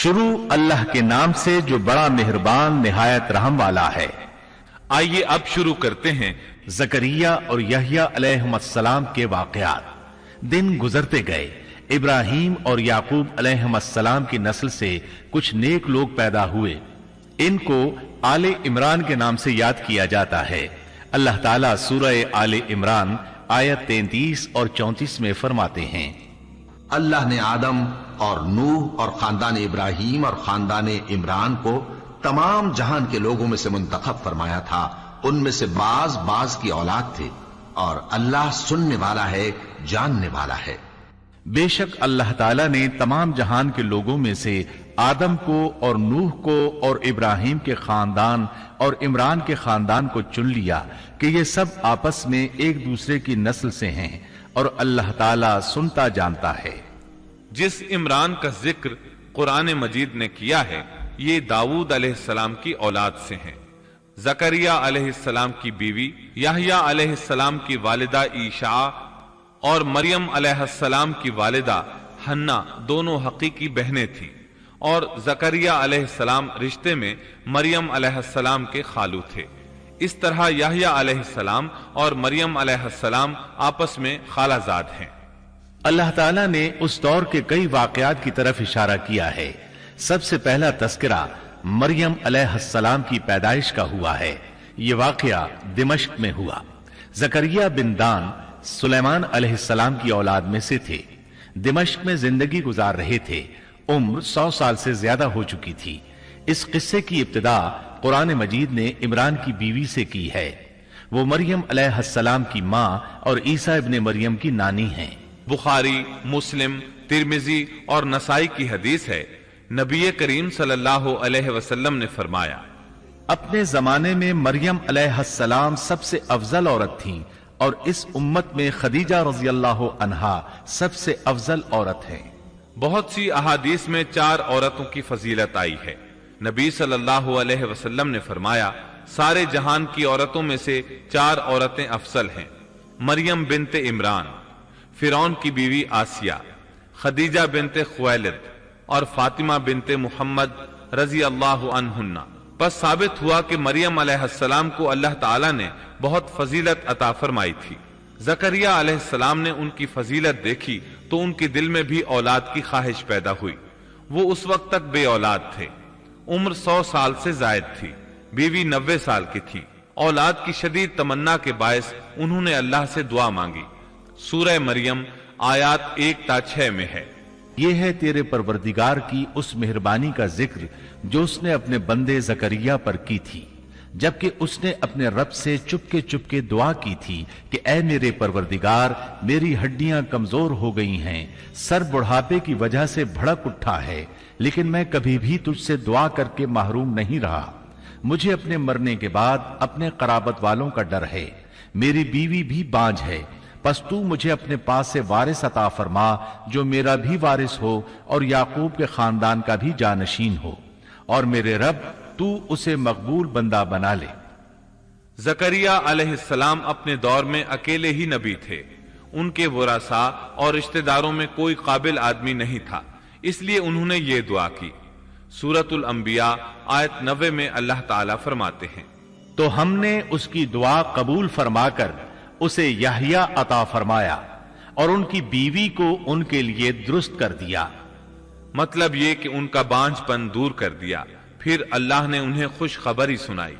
شروع اللہ کے نام سے جو بڑا مہربان نہایت رحم والا ہے۔ آئیے اب شروع کرتے ہیں زکریا اور یحییٰ علیہم السلام کے واقعات۔ دن گزرتے گئے، ابراہیم اور یعقوب علیہم السلام کی نسل سے کچھ نیک لوگ پیدا ہوئے۔ ان کو آل عمران کے نام سے یاد کیا جاتا ہے۔ اللہ تعالیٰ سورہ آل عمران آیت 33 اور 34 میں فرماتے ہیں، اللہ نے آدم اور نوح اور خاندان ابراہیم اور خاندان عمران کو تمام جہان کے لوگوں میں سے منتخب فرمایا تھا، ان میں سے بعض کی اولاد تھے، اور اللہ سننے والا ہے، جاننے والا ہے۔ بے شک اللہ تعالیٰ نے تمام جہان کے لوگوں میں سے آدم کو اور نوح کو اور ابراہیم کے خاندان اور عمران کے خاندان کو چن لیا کہ یہ سب آپس میں ایک دوسرے کی نسل سے ہیں، اور اللہ تعالیٰ سنتا جانتا ہے۔ جس عمران کا ذکر قرآن مجید نے کیا ہے یہ داؤد علیہ السلام کی اولاد سے ہیں۔ زکریا علیہ السلام کی بیوی، یحییٰ علیہ السلام کی والدہ عیشا اور مریم علیہ السلام کی والدہ حنا دونوں حقیقی بہنیں تھیں، اور زکریا علیہ السلام رشتے میں مریم علیہ السلام کے خالو تھے۔ اس طرح یحییٰ علیہ السلام اور مریم علیہ السلام آپس میں خالہ زاد ہیں۔ اللہ تعالیٰ نے اس دور کے کئی واقعات کی طرف اشارہ کیا ہے۔ سب سے پہلا تذکرہ مریم علیہ السلام کی پیدائش کا ہوا ہے۔ یہ واقعہ دمشق میں ہوا۔ زکریا بن دان سلیمان علیہ السلام کی اولاد میں سے تھے۔ دمشق میں زندگی گزار رہے تھے۔ عمر 100 سال سے زیادہ ہو چکی تھی۔ اس قصے کی ابتدا قرآن مجید نے عمران کی بیوی سے کی ہے۔ وہ مریم علیہ السلام کی ماں اور عیسیٰ ابن مریم کی نانی ہیں۔ بخاری، مسلم، ترمذی اور نسائی کی حدیث ہے، نبی کریم صلی اللہ علیہ وسلم نے فرمایا، اپنے زمانے میں مریم علیہ السلام سب سے افضل عورت تھیں، اور اس امت میں خدیجہ رضی اللہ عنہا سب سے افضل عورت ہیں۔ بہت سی احادیث میں 4 عورتوں کی فضیلت آئی ہے۔ نبی صلی اللہ علیہ وسلم نے فرمایا، سارے جہان کی عورتوں میں سے 4 عورتیں افضل ہیں: مریم بنت عمران، فرعون کی بیوی آسیہ، خدیجہ بنت خویلد اور فاطمہ بنت محمد رضی اللہ عنہن۔ بس ثابت ہوا کہ مریم علیہ السلام کو اللہ تعالیٰ نے بہت فضیلت عطا فرمائی تھی۔ زکریا علیہ السلام نے ان کی فضیلت دیکھی تو ان کے دل میں بھی اولاد کی خواہش پیدا ہوئی۔ وہ اس وقت تک بے اولاد تھے۔ عمر 100 سال سے زائد تھی۔ بیوی 90 سال کی تھی۔ اولاد کی شدید تمنا کے باعث انہوں نے اللہ سے دعا مانگی۔ سورہ مریم آیات 1 تا 6 میں ہے، یہ ہے تیرے پروردگار کی اس مہربانی کا ذکر جو اس نے اپنے بندے زکریا پر کی تھی، جبکہ اس نے اپنے رب سے چپ کے دعا کی تھی کہ اے میرے پروردگار، میری ہڈیاں کمزور ہو گئی ہیں، سر بڑھاپے کی وجہ سے بھڑک اٹھا ہے، لیکن میں کبھی بھی تجھ سے دعا کر کے محروم نہیں رہا۔ مجھے اپنے مرنے کے بعد اپنے قرابت والوں کا ڈر ہے، میری بیوی بھی بانجھ ہے، پس تو مجھے اپنے پاس سے وارث عطا فرما جو میرا بھی وارث ہو اور یعقوب کے خاندان کا بھی جانشین ہو، اور میرے رب تو اسے مقبول بندہ بنا لے۔ زکریا علیہ السلام اپنے دور میں اکیلے ہی نبی تھے۔ ان کے ورثاء اور رشتہ داروں میں کوئی قابل آدمی نہیں تھا، اس لیے انہوں نے یہ دعا کی۔ سورۃ الانبیاء آیت 90 میں اللہ تعالیٰ فرماتے ہیں، تو ہم نے اس کی دعا قبول فرما کر اسے یحییٰ عطا فرمایا اور ان کی بیوی کو ان کے لیے درست کر دیا۔ مطلب یہ کہ ان کا بانجھ پن دور کر دیا۔ پھر اللہ نے انہیں خوشخبری سنائی،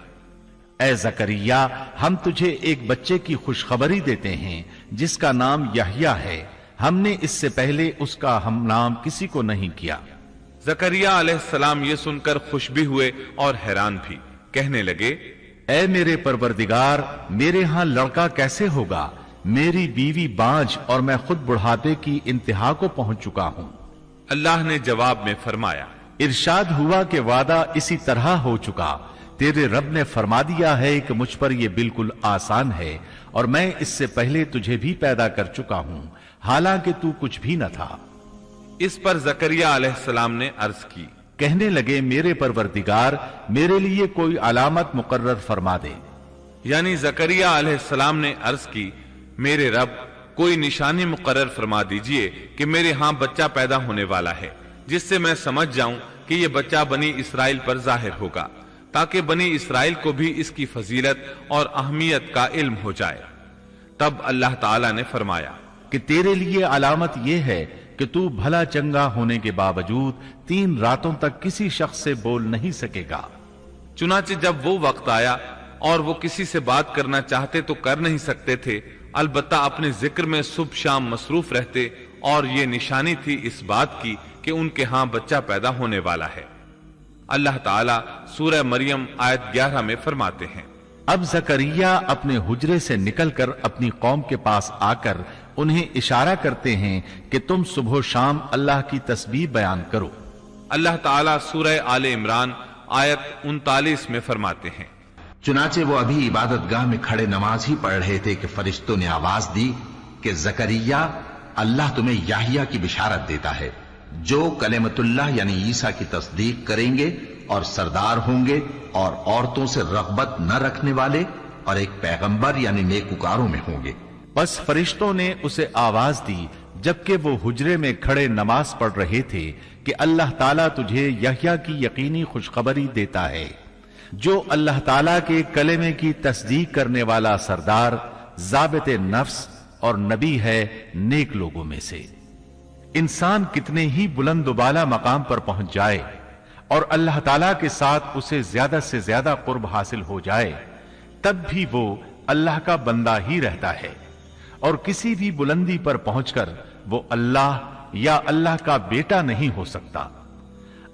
اے زکریا، ہم تجھے ایک بچے کی خوشخبری دیتے ہیں جس کا نام یحییٰ ہے، ہم نے اس سے پہلے اس کا ہم نام کسی کو نہیں کیا۔ زکریا علیہ السلام یہ سن کر خوش بھی ہوئے اور حیران بھی، کہنے لگے، اے میرے پروردگار، میرے ہاں لڑکا کیسے ہوگا؟ میری بیوی بانجھ اور میں خود بڑھاپے کی انتہا کو پہنچ چکا ہوں۔ اللہ نے جواب میں فرمایا، ارشاد ہوا کہ وعدہ اسی طرح ہو چکا، تیرے رب نے فرما دیا ہے کہ مجھ پر یہ بالکل آسان ہے، اور میں اس سے پہلے تجھے بھی پیدا کر چکا ہوں، حالانکہ تو کچھ بھی نہ تھا۔ اس پر زکریا علیہ السلام نے عرض کی، کہنے لگے، میرے پروردگار، میرے لیے کوئی علامت مقرر فرما دے۔ یعنی زکریا علیہ السلام نے عرض کی، میرے رب، کوئی نشانی مقرر فرما دیجئے کہ میرے ہاں بچہ پیدا ہونے والا ہے، جس سے میں سمجھ جاؤں کہ یہ بچہ بنی اسرائیل پر ظاہر ہوگا، تاکہ بنی اسرائیل کو بھی اس کی فضیلت اور اہمیت کا علم ہو جائے۔ تب اللہ تعالیٰ نے فرمایا کہ تیرے لیے علامت یہ ہے کہ تو بھلا چنگا ہونے کے باوجود 3 راتوں تک کسی شخص سے بول نہیں سکے گا۔ چنانچہ جب وہ وقت آیا اور وہ کسی سے بات کرنا چاہتے تو کر نہیں سکتے تھے، البتہ اپنے ذکر میں صبح شام مصروف رہتے، اور یہ نشانی تھی اس بات کی کہ ان کے ہاں بچہ پیدا ہونے والا ہے۔ اللہ تعالیٰ سورہ مریم آیت 11 میں فرماتے ہیں، اب زکریا اپنے حجرے سے نکل کر اپنی قوم کے پاس آ کر انہیں اشارہ کرتے ہیں کہ تم صبح و شام اللہ کی تسبیح بیان کرو۔ اللہ تعالیٰ سورہ آل عمران آیت 39 میں فرماتے ہیں، چنانچہ وہ ابھی عبادت گاہ میں کھڑے نماز ہی پڑھ رہے تھے کہ فرشتوں نے آواز دی کہ زکریا، اللہ تمہیں یحییٰ کی بشارت دیتا ہے، جو کلمت اللہ یعنی عیسیٰ کی تصدیق کریں گے اور سردار ہوں گے اور عورتوں سے رغبت نہ رکھنے والے اور ایک پیغمبر یعنی نیکوکاروں میں ہوں گے۔ بس فرشتوں نے اسے آواز دی جبکہ وہ حجرے میں کھڑے نماز پڑھ رہے تھے کہ اللہ تعالیٰ تجھے یحییٰ کی یقینی خوشخبری دیتا ہے، جو اللہ تعالیٰ کے کلمے کی تصدیق کرنے والا سردار، ضابط نفس اور نبی ہے نیک لوگوں میں سے۔ انسان کتنے ہی بلند و بالا مقام پر پہنچ جائے اور اللہ تعالیٰ کے ساتھ اسے زیادہ سے زیادہ قرب حاصل ہو جائے، تب بھی وہ اللہ کا بندہ ہی رہتا ہے، اور کسی بھی بلندی پر پہنچ کر وہ اللہ یا اللہ کا بیٹا نہیں ہو سکتا،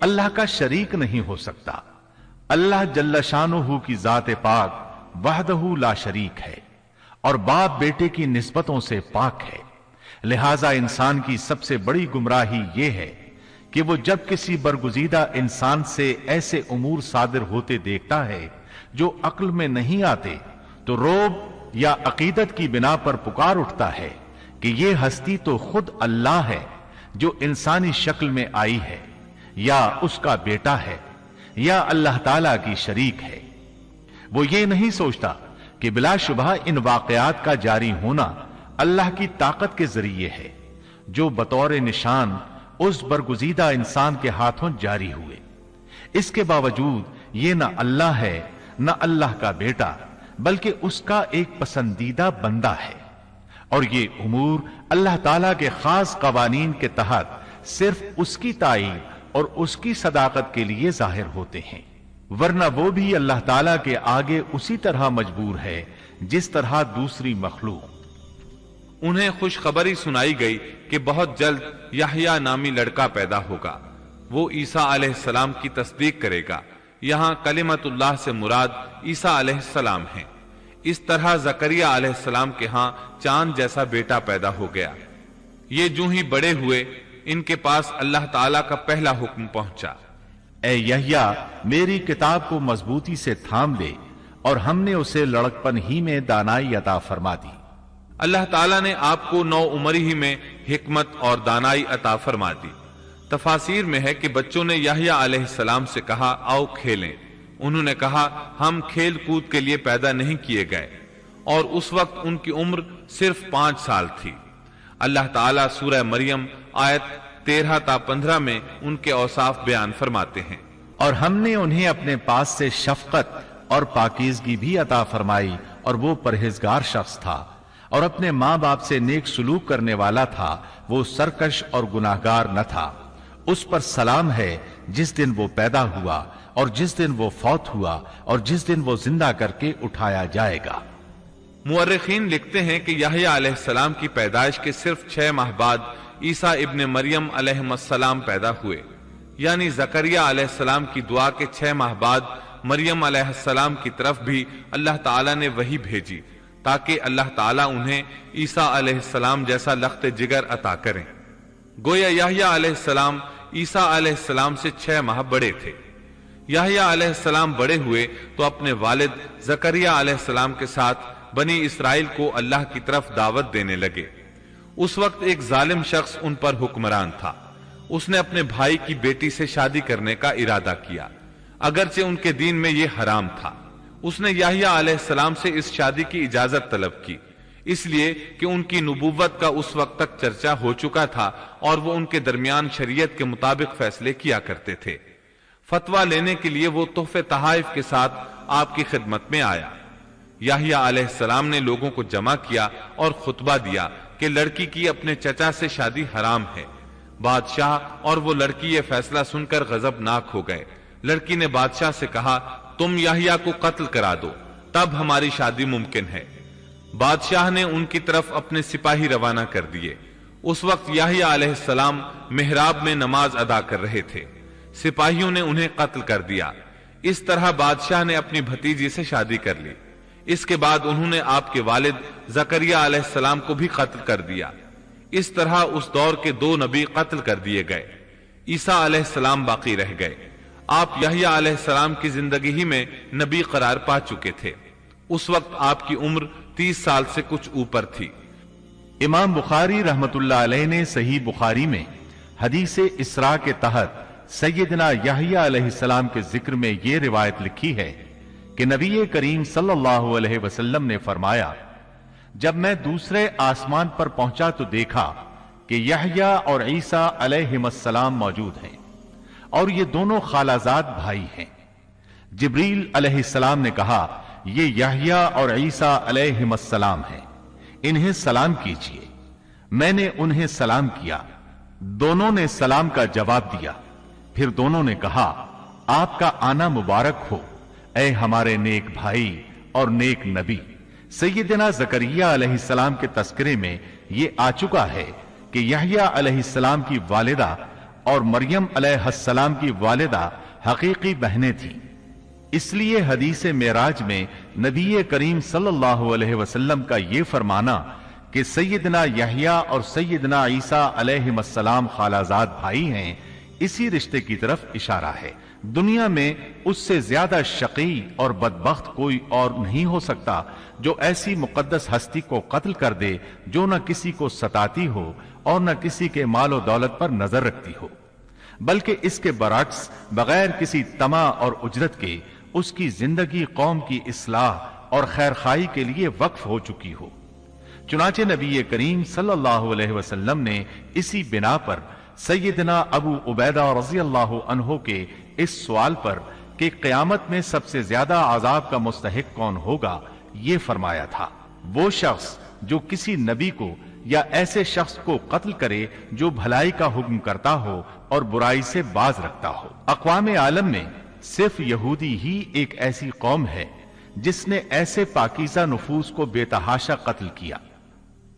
اللہ کا شریک نہیں ہو سکتا۔ اللہ جل شانہ کی ذات پاک وحدہ لا شریک ہے اور باپ بیٹے کی نسبتوں سے پاک ہے، لہذا انسان کی سب سے بڑی گمراہی یہ ہے کہ وہ جب کسی برگزیدہ انسان سے ایسے امور صادر ہوتے دیکھتا ہے جو عقل میں نہیں آتے تو رعب یا عقیدت کی بنا پر پکار اٹھتا ہے کہ یہ ہستی تو خود اللہ ہے جو انسانی شکل میں آئی ہے، یا اس کا بیٹا ہے، یا اللہ تعالیٰ کی شریک ہے۔ وہ یہ نہیں سوچتا کہ بلا شبہ ان واقعات کا جاری ہونا اللہ کی طاقت کے ذریعے ہے جو بطور نشان اس برگزیدہ انسان کے ہاتھوں جاری ہوئے۔ اس کے باوجود یہ نہ اللہ ہے نہ اللہ کا بیٹا، بلکہ اس کا ایک پسندیدہ بندہ ہے، اور یہ امور اللہ تعالیٰ کے خاص قوانین کے تحت صرف اس کی تائید اور اس کی صداقت کے لیے ظاہر ہوتے ہیں، ورنہ وہ بھی اللہ تعالیٰ کے آگے اسی طرح مجبور ہے جس طرح دوسری مخلوق۔ انہیں خوشخبری سنائی گئی کہ بہت جلد یحییٰ نامی لڑکا پیدا ہوگا، وہ عیسیٰ علیہ السلام کی تصدیق کرے گا۔ یہاں کلمت اللہ سے مراد عیسیٰ علیہ السلام ہیں۔ اس طرح زکریا علیہ السلام کے ہاں چاند جیسا بیٹا پیدا ہو گیا۔ یہ جو ہی بڑے ہوئے ان کے پاس اللہ تعالیٰ کا پہلا حکم پہنچا، اے یحییٰ، میری کتاب کو مضبوطی سے تھام لے، اور ہم نے اسے لڑکپن ہی میں دانائی عطا فرما دی۔ اللہ تعالیٰ نے آپ کو نو عمری ہی میں حکمت اور دانائی عطا فرما دی۔ تفاسیر میں ہے کہ بچوں نے یحییٰ علیہ السلام سے کہا، آؤ کھیلیں۔ انہوں نے کہا، ہم کھیل کود کے لیے پیدا نہیں کیے گئے، اور اس وقت ان کی عمر صرف 5 سال تھی۔ اللہ تعالیٰ سورہ مریم آیت 13 تا 15 میں ان کے اوصاف بیان فرماتے ہیں، اور ہم نے انہیں اپنے پاس سے شفقت اور پاکیزگی بھی عطا فرمائی، اور وہ پرہیزگار شخص تھا اور اپنے ماں باپ سے نیک سلوک کرنے والا تھا، وہ سرکش اور گناہگار نہ تھا۔ اس پر سلام ہے جس دن وہ پیدا ہوا اور جس دن وہ فوت ہوا اور جس دن وہ زندہ کر کے اٹھایا جائے گا۔ مورخین لکھتے ہیں کہ یحییٰ علیہ السلام کی پیدائش کے صرف 6 ماہ بعد عیسیٰ ابن مریم علیہ السلام پیدا ہوئے، یعنی زکریا علیہ السلام کی دعا کے 6 ماہ بعد مریم علیہ السلام کی طرف بھی اللہ تعالیٰ نے وحی بھیجی تاکہ اللہ تعالیٰ انہیں عیسیٰ علیہ السلام جیسا لخت جگر عطا کریں۔ گویا یحییٰ علیہ السلام عیسیٰ علیہ السلام سے 6 ماہ بڑے تھے۔ یحییٰ علیہ السلام بڑے ہوئے تو اپنے والد زکریا علیہ السلام کے ساتھ بنی اسرائیل کو اللہ کی طرف دعوت دینے لگے۔ اس وقت ایک ظالم شخص ان پر حکمران تھا۔ اس نے اپنے بھائی کی بیٹی سے شادی کرنے کا ارادہ کیا، اگرچہ ان کے دین میں یہ حرام تھا۔ اس نے یحییٰ علیہ السلام سے اس شادی کی اجازت طلب کی، اس لیے کہ ان کی نبوت کا اس وقت تک چرچا ہو چکا تھا اور وہ ان کے درمیان شریعت کے مطابق فیصلے کیا کرتے تھے۔ فتویٰ لینے کے لیے وہ تحفے تحائف کے ساتھ آپ کی خدمت میں آیا۔ یحییٰ علیہ السلام نے لوگوں کو جمع کیا اور خطبہ دیا کہ لڑکی کی اپنے چچا سے شادی حرام ہے۔ بادشاہ اور وہ لڑکی یہ فیصلہ سن کر غضبناک ہو گئے۔ لڑکی نے بادشاہ سے کہا، تم یحییٰ کو قتل کرا دو، تب ہماری شادی ممکن ہے۔ بادشاہ نے ان کی طرف اپنے سپاہی روانہ کر دیے۔ اس وقت یحییٰ علیہ السلام محراب میں نماز ادا کر رہے تھے۔ سپاہیوں نے انہیں قتل کر دیا۔ اس طرح بادشاہ نے اپنی بھتیجی سے شادی کر لی۔ اس کے بعد انہوں نے آپ کے والد زکریا علیہ السلام کو بھی قتل کر دیا۔ اس طرح اس دور کے 2 نبی قتل کر دیے گئے۔ عیسیٰ علیہ السلام باقی رہ گئے۔ آپ یحییٰ علیہ السلام کی زندگی ہی میں نبی قرار پا چکے تھے۔ اس وقت آپ کی عمر 30 سال سے کچھ اوپر تھی۔ امام بخاری رحمت اللہ علیہ نے صحیح بخاری میں حدیث اسراء کے تحت سیدنا یحییٰ علیہ السلام کے ذکر میں یہ روایت لکھی ہے کہ نبی کریم صلی اللہ علیہ وسلم نے فرمایا، جب میں دوسرے آسمان پر پہنچا تو دیکھا کہ یحییٰ اور عیسیٰ علیہم السلام موجود ہیں اور یہ دونوں خالازاد بھائی ہیں۔ جبریل علیہ السلام نے کہا، یہ یحییٰ اور عیسیٰ علیہم السلام ہیں، انہیں سلام کیجیے۔ میں نے انہیں سلام کیا، دونوں نے سلام کا جواب دیا۔ پھر دونوں نے کہا، آپ کا آنا مبارک ہو اے ہمارے نیک بھائی اور نیک نبی۔ سیدنا زکریا علیہ السلام کے تذکرے میں یہ آ چکا ہے کہ یحییٰ علیہ السلام کی والدہ اور مریم علیہ السلام کی والدہ حقیقی بہنیں تھیں۔ اس لیے حدیث معراج میں نبی کریم صلی اللہ علیہ وسلم کا یہ فرمانا کہ سیدنا یحییٰ اور سیدنا عیسیٰ علیہ السلام خالازاد بھائی ہیں، اسی رشتے کی طرف اشارہ ہے۔ دنیا میں اس سے زیادہ شقی اور بدبخت کوئی اور نہیں ہو سکتا جو ایسی مقدس ہستی کو قتل کر دے جو نہ کسی کو ستاتی ہو اور نہ کسی کے مال و دولت پر نظر رکھتی ہو، بلکہ اس کے برعکس بغیر کسی طمع اور اجرت کے اس کی زندگی قوم کی اصلاح اور خیرخواہی کے لیے وقف ہو چکی ہو۔ چنانچہ نبی کریم صلی اللہ علیہ وسلم نے اسی بنا پر سیدنا ابو عبیدہ رضی اللہ عنہ کے اس سوال پر کہ قیامت میں سب سے زیادہ عذاب کا مستحق کون ہوگا یہ فرمایا تھا، وہ شخص جو کسی نبی کو یا ایسے شخص کو قتل کرے جو بھلائی کا حکم کرتا ہو اور برائی سے باز رکھتا ہو۔ اقوام عالم میں صرف یہودی ہی ایک ایسی قوم ہے جس نے ایسے پاکیزہ نفوس کو بے تحاشا قتل کیا۔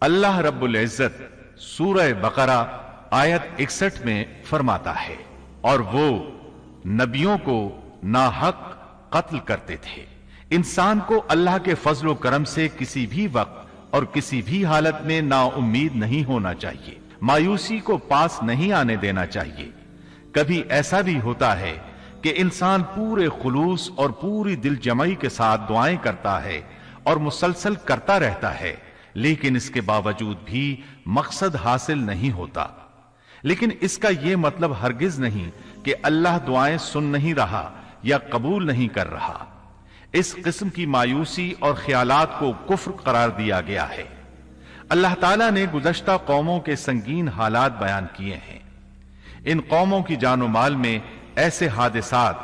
اللہ رب العزت سورہ بقرہ آیت 61 میں فرماتا ہے، اور وہ نبیوں کو ناحق قتل کرتے تھے۔ انسان کو اللہ کے فضل و کرم سے کسی بھی وقت اور کسی بھی حالت میں نا امید نہیں ہونا چاہیے، مایوسی کو پاس نہیں آنے دینا چاہیے۔ کبھی ایسا بھی ہوتا ہے کہ انسان پورے خلوص اور پوری دل جمعی کے ساتھ دعائیں کرتا ہے اور مسلسل کرتا رہتا ہے، لیکن اس کے باوجود بھی مقصد حاصل نہیں ہوتا۔ لیکن اس کا یہ مطلب ہرگز نہیں کہ اللہ دعائیں سن نہیں رہا یا قبول نہیں کر رہا۔ اس قسم کی مایوسی اور خیالات کو کفر قرار دیا گیا ہے۔ اللہ تعالیٰ نے گزشتہ قوموں کے سنگین حالات بیان کیے ہیں۔ ان قوموں کی جان و مال میں ایسے حادثات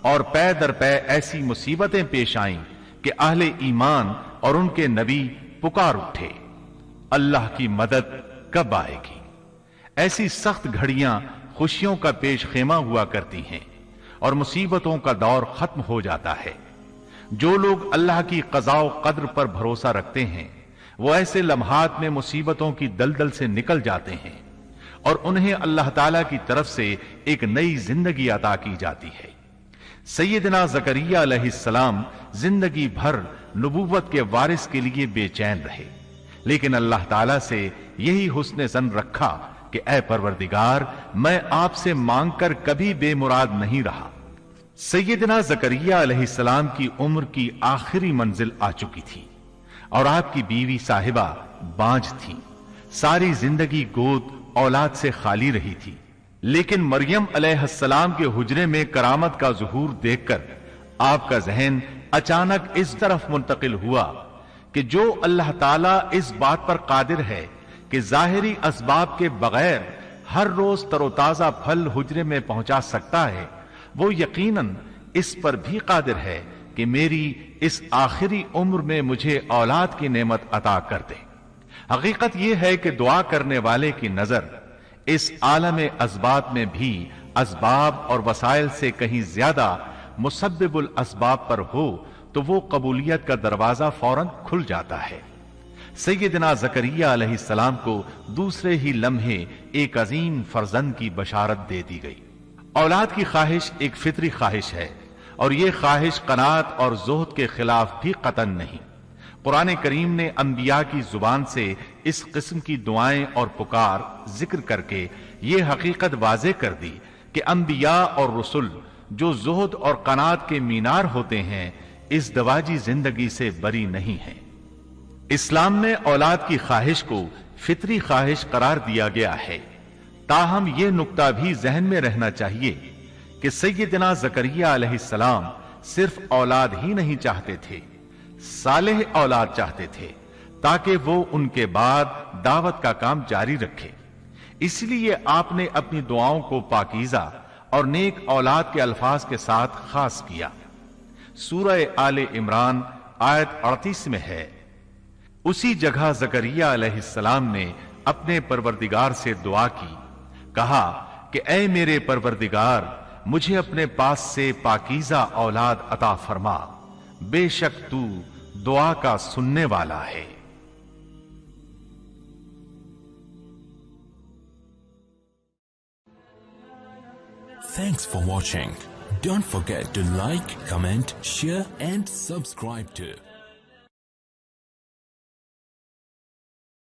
اور پے در پے ایسی مصیبتیں پیش آئیں کہ اہل ایمان اور ان کے نبی پکار اٹھے، اللہ کی مدد کب آئے گی؟ ایسی سخت گھڑیاں خوشیوں کا پیش خیمہ ہوا کرتی ہیں اور مصیبتوں کا دور ختم ہو جاتا ہے۔ جو لوگ اللہ کی قضاء و قدر پر بھروسہ رکھتے ہیں وہ ایسے لمحات میں مصیبتوں کی دلدل سے نکل جاتے ہیں اور انہیں اللہ تعالیٰ کی طرف سے ایک نئی زندگی عطا کی جاتی ہے۔ سیدنا زکریا علیہ السلام زندگی بھر نبوت کے وارث کے لیے بے چین رہے، لیکن اللہ تعالیٰ سے یہی حسن ظن رکھا کہ اے پروردگار، میں آپ سے مانگ کر کبھی بے مراد نہیں رہا۔ سیدنا زکریا علیہ السلام کی عمر کی آخری منزل آ چکی تھی اور آپ کی بیوی صاحبہ بانجھ تھی۔ ساری زندگی گود اولاد سے خالی رہی تھی، لیکن مریم علیہ السلام کے حجرے میں کرامت کا ظہور دیکھ کر آپ کا ذہن اچانک اس طرف منتقل ہوا کہ جو اللہ تعالیٰ اس بات پر قادر ہے کہ ظاہری اسباب کے بغیر ہر روز تر و تازہ پھل حجرے میں پہنچا سکتا ہے، وہ یقیناً اس پر بھی قادر ہے کہ میری اس آخری عمر میں مجھے اولاد کی نعمت عطا کر دے۔ حقیقت یہ ہے کہ دعا کرنے والے کی نظر اس عالم اسباب میں بھی اسباب اور وسائل سے کہیں زیادہ مسبب الاسباب پر ہو تو وہ قبولیت کا دروازہ فوراً کھل جاتا ہے۔ سیدنا زکریہ علیہ السلام کو دوسرے ہی لمحے ایک عظیم فرزند کی بشارت دے دی گئی۔ اولاد کی خواہش ایک فطری خواہش ہے، اور یہ خواہش قناعت اور زہد کے خلاف بھی قطعاً نہیں۔ قرآن کریم نے انبیاء کی زبان سے اس قسم کی دعائیں اور پکار ذکر کر کے یہ حقیقت واضح کر دی کہ انبیاء اور رسل جو زہد اور قناعت کے مینار ہوتے ہیں اس دواجی زندگی سے بری نہیں ہیں۔ اسلام میں اولاد کی خواہش کو فطری خواہش قرار دیا گیا ہے، تاہم یہ نکتہ بھی ذہن میں رہنا چاہیے کہ سیدنا زکریہ علیہ السلام صرف اولاد ہی نہیں چاہتے تھے، صالح اولاد چاہتے تھے تاکہ وہ ان کے بعد دعوت کا کام جاری رکھے۔ اس لیے آپ نے اپنی دعاؤں کو پاکیزہ اور نیک اولاد کے الفاظ کے ساتھ خاص کیا۔ سورہ آل عمران آیت 38 میں ہے، اسی جگہ زکریہ علیہ السلام نے اپنے پروردگار سے دعا کی، کہا کہ اے میرے پروردگار، مجھے اپنے پاس سے پاکیزہ اولاد عطا فرما، بے شک تو دعا کا سننے والا ہے۔ Thanks for watching. Don't forget to like, comment, share and subscribe to